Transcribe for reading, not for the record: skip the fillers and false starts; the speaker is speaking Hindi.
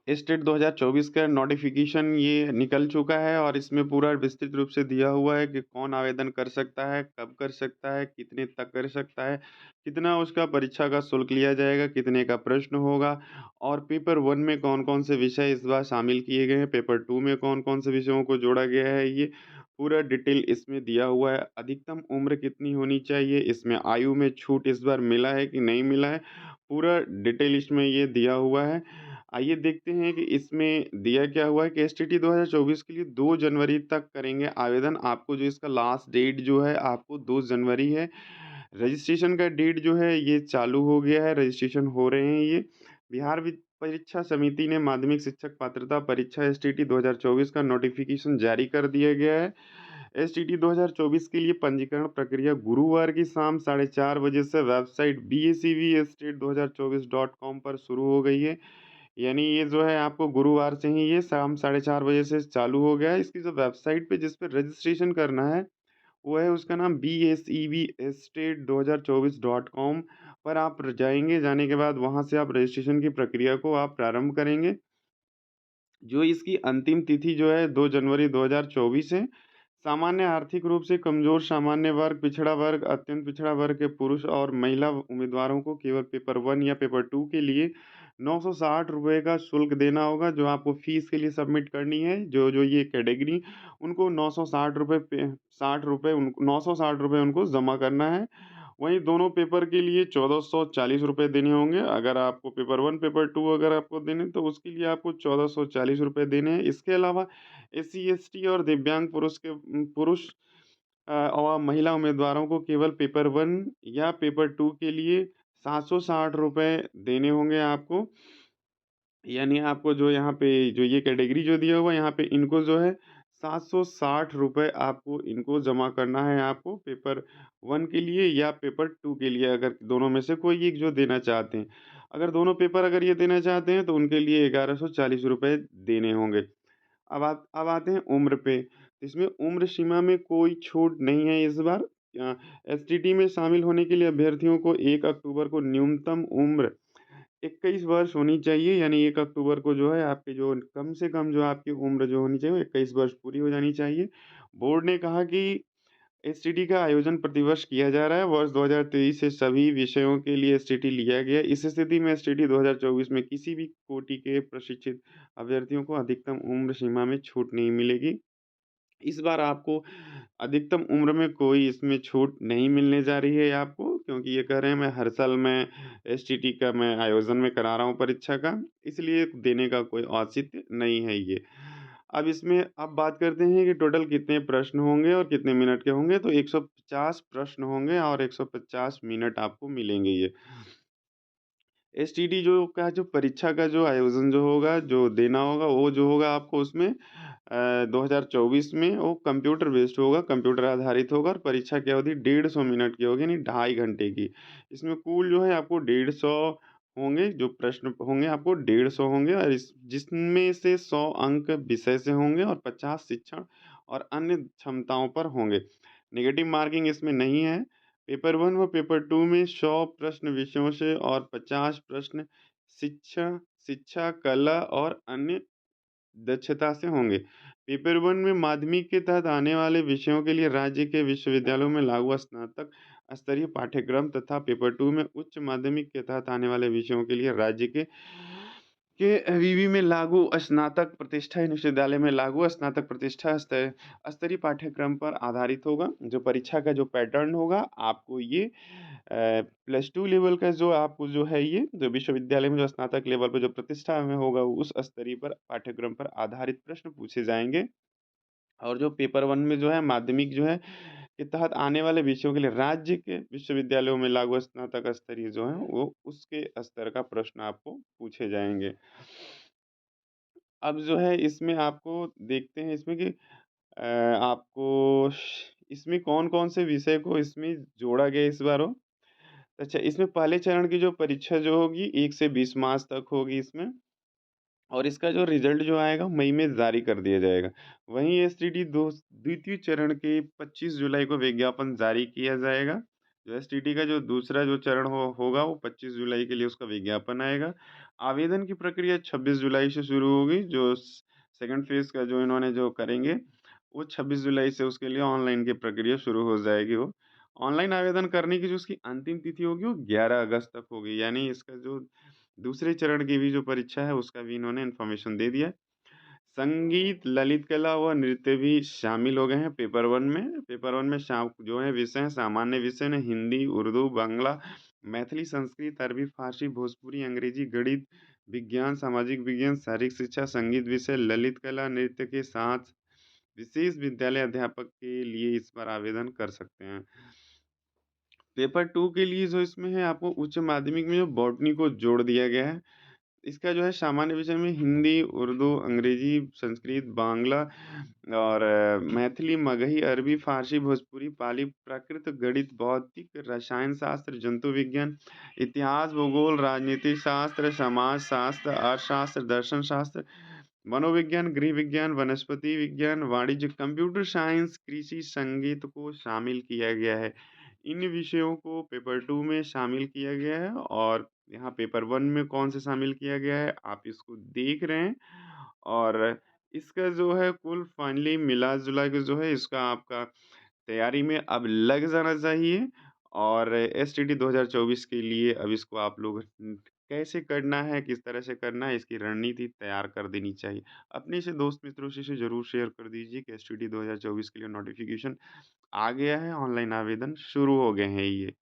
स्टेट 2024 का नोटिफ़िकेशन ये निकल चुका है और इसमें पूरा विस्तृत रूप से दिया हुआ है कि कौन आवेदन कर सकता है, कब कर सकता है, कितने तक कर सकता है, कितना उसका परीक्षा का शुल्क लिया जाएगा, कितने का प्रश्न होगा और पेपर 1 में कौन-कौन से विषय इस बार शामिल किए गए हैं, पेपर 2 में कौन-कौन से विषयों को जोड़ा गया है, ये पूरा डिटेल इसमें दिया हुआ है। अधिकतम उम्र कितनी होनी चाहिए, इसमें आयु में छूट इस बार मिला है कि नहीं मिला है, पूरा डिटेल इसमें ये दिया हुआ है। आइए देखते हैं कि इसमें दिया क्या हुआ है कि एसटीटी 2024 के लिए 2 जनवरी तक करेंगे आवेदन। आपको जो इसका लास्ट डेट जो है आपको 2 जनवरी है। रजिस्ट्रेशन का डेट जो है ये चालू हो गया है, रजिस्ट्रेशन हो रहे हैं ये। बिहार परीक्षा समिति ने माध्यमिक शिक्षक पात्रता परीक्षा एसटीटी 2024 का नोटिफ़िकेशन जारी कर दिया गया है। एसटीटी 2024 के लिए पंजीकरण प्रक्रिया गुरुवार की शाम 4:30 बजे से वेबसाइट BACVState2024.com पर शुरू हो गई है। यानी ये जो है आपको गुरुवार से ही ये शाम 4:30 बजे से चालू हो गया है। इसकी जो वेबसाइट पे जिस पे रजिस्ट्रेशन करना है, वो है उसका नाम BACVState2024.com पर आप जाएँगे, जाने के बाद वहाँ से आप रजिस्ट्रेशन की प्रक्रिया को आप प्रारंभ करेंगे। जो इसकी अंतिम तिथि जो है 2 जनवरी 2024 है। सामान्य आर्थिक रूप से कमज़ोर सामान्य वर्ग, पिछड़ा वर्ग, अत्यंत पिछड़ा वर्ग के पुरुष और महिला उम्मीदवारों को केवल पेपर 1 या पेपर 2 के लिए ₹960 का शुल्क देना होगा, जो आपको फ़ीस के लिए सबमिट करनी है। जो ये कैटेगरी उनको ₹960 पे ₹60 उन ₹960 उनको जमा करना है। वहीं दोनों पेपर के लिए ₹1440 देने होंगे। अगर आपको पेपर 1, पेपर 2 अगर आपको देने तो उसके लिए आपको ₹1440 देने हैं। इसके अलावा एससी, एसटी और दिव्यांग पुरुष और महिला उम्मीदवारों को केवल पेपर 1 या पेपर 2 के लिए ₹760 देने होंगे आपको। यानी आपको जो यहाँ पे जो ये कैटेगरी जो दिया हुआ है यहाँ पे इनको जो है ₹760 आपको इनको जमा करना है आपको पेपर 1 के लिए या पेपर 2 के लिए अगर दोनों में से कोई एक जो देना चाहते हैं। अगर दोनों पेपर अगर ये देना चाहते हैं तो उनके लिए ₹1140 देने होंगे। अब आते हैं उम्र पे। इसमें उम्र सीमा में कोई छूट नहीं है इस बार। एसटीटी में शामिल होने के लिए अभ्यर्थियों को 1 अक्टूबर को न्यूनतम उम्र 21 वर्ष होनी चाहिए, यानी 1 अक्टूबर को जो है आपकी जो कम से कम जो आपकी उम्र जो होनी चाहिए वो 21 वर्ष पूरी हो जानी चाहिए। बोर्ड ने कहा कि एसटीटी का आयोजन प्रतिवर्ष किया जा रहा है। वर्ष 2023 से सभी विषयों के लिए एसटीटी लिया गया है। इस स्थिति में एसटीटी 2024 में किसी भी कोटि के प्रशिक्षित अभ्यर्थियों को अधिकतम उम्र सीमा में छूट नहीं मिलेगी। इस बार आपको अधिकतम उम्र में कोई इसमें छूट नहीं मिलने जा रही है आपको, क्योंकि ये कह रहे हैं मैं हर साल मैं एसटीटी का मैं आयोजन में करा रहा हूँ परीक्षा का, इसलिए देने का कोई औचित्य नहीं है ये। अब बात करते हैं कि टोटल कितने प्रश्न होंगे और कितने मिनट के होंगे, तो 150 प्रश्न होंगे और 150 मिनट आपको मिलेंगे ये। एसटीडी जो परीक्षा का जो आयोजन जो होगा, जो देना होगा, वो जो होगा आपको उसमें 2024 में वो कंप्यूटर बेस्ड होगा, कंप्यूटर आधारित होगा और परीक्षा की अवधि 150 मिनट की होगी, यानी 2.5 घंटे की। इसमें कुल जो है आपको 150 होंगे, जो प्रश्न होंगे आपको 150 होंगे और जिसमें से 100 अंक विषय से होंगे और 50 शिक्षण और अन्य क्षमताओं पर होंगे। नेगेटिव मार्किंग इसमें नहीं है। पेपर 1 व पेपर 2 में 100 प्रश्न विषयों से और 50 प्रश्न शिक्षा शिक्षा, कला और अन्य दक्षता से होंगे। पेपर 1 में माध्यमिक के तहत आने वाले विषयों के लिए राज्य के विश्वविद्यालयों में लागू स्नातक स्तरीय पाठ्यक्रम तथा पेपर 2 में उच्च माध्यमिक के तहत आने वाले विषयों के लिए राज्य के विवि में लागू स्नातक प्रतिष्ठा विश्वविद्यालय में लागू स्नातक प्रतिष्ठा स्तरीय पाठ्यक्रम पर आधारित होगा। जो परीक्षा का जो पैटर्न होगा आपको ये प्लस 2 लेवल का जो आपको जो है ये जो विश्वविद्यालय में जो स्नातक लेवल पे जो प्रतिष्ठा में होगा उस स्तरीय पर पाठ्यक्रम पर आधारित प्रश्न पूछे जाएँगे। और जो पेपर 1 में जो है माध्यमिक जो है के तहत आने वाले विषयों के लिए राज्य के विश्वविद्यालयों में लागू स्नातक स्तरीय जो है वो उसके स्तर का प्रश्न आपको पूछे जाएँगे। अब जो है इसमें आपको देखते हैं इसमें कि आपको इसमें कौन-कौन से विषय को इसमें जोड़ा गया है इस बार हो। अच्छा, इसमें पहले चरण की जो परीक्षा जो होगी 1 से 20 मार्च तक होगी इसमें और इसका जो रिज़ल्ट जो आएगा मई में जारी कर दिया जाएगा। वहीं एसटीडी दो द्वितीय चरण के 25 जुलाई को विज्ञापन जारी किया जाएगा। जो एसटीटी का जो दूसरा जो चरण होगा वो 25 जुलाई के लिए उसका विज्ञापन आएगा। आवेदन की प्रक्रिया 26 जुलाई से शुरू होगी, जो सेकंड फ़ेज़ का जो इन्होंने जो करेंगे, वो 26 जुलाई से उसके लिए ऑनलाइन की प्रक्रिया शुरू हो जाएगी वो। ऑनलाइन आवेदन करने की जो उसकी अंतिम तिथि होगी वो 11 अगस्त तक होगी, यानी इसका जो दूसरे चरण की भी जो परीक्षा है उसका भी इन्होंने इन्फॉर्मेशन दे दिया है। संगीत, ललित कला व नृत्य भी शामिल हो गए हैं पेपर 1 में। पेपर 1 में जो है विषय हैं, सामान्य विषय हैं हिंदी, उर्दू, बांग्ला, मैथिली, संस्कृत, अरबी, फ़ारसी, भोजपुरी, अंग्रेजी, गणित, विज्ञान, सामाजिक विज्ञान, शारीरिक शिक्षा, संगीत विषय, ललित कला, नृत्य के साथ विशेष विद्यालय अध्यापक के लिए इस पर आवेदन कर सकते हैं। पेपर 2 के लिए जो इसमें है आपको उच्च माध्यमिक में जो बॉटनी को जोड़ दिया गया है। इसका जो है सामान्य विषय में हिंदी, उर्दू, अंग्रेजी, संस्कृत, बांग्ला और मैथिली, मगही, अरबी, फ़ारसी, भोजपुरी, पाली, प्राकृत, गणित, भौतिक, रसायन शास्त्र, जंतु विज्ञान, इतिहास, भूगोल, राजनीति शास्त्र, समाज शास्त्र, अर्थशास्त्र, दर्शन शास्त्र, मनोविज्ञान, गृह विज्ञान, वनस्पति विज्ञान, वाणिज्य, कंप्यूटर साइंस, कृषि, संगीत को शामिल किया गया है। इन विषयों को पेपर 2 में शामिल किया गया है और यहाँ पेपर 1 में कौन से शामिल किया गया है, आप इसको देख रहे हैं और इसका जो है कुल फाइनली मिला-जुला के जो है इसका आपका तैयारी में अब लग जाना चाहिए और एसटीटी 2024 के लिए अब इसको आप लोग कैसे करना है, किस तरह से करना है, इसकी रणनीति तैयार कर देनी चाहिए। अपने से दोस्त मित्रों से इसे ज़रूर शेयर कर दीजिए कि एसटीटी 2024 के लिए नोटिफ़िकेशन आ गया है, ऑनलाइन आवेदन शुरू हो गए हैं ये।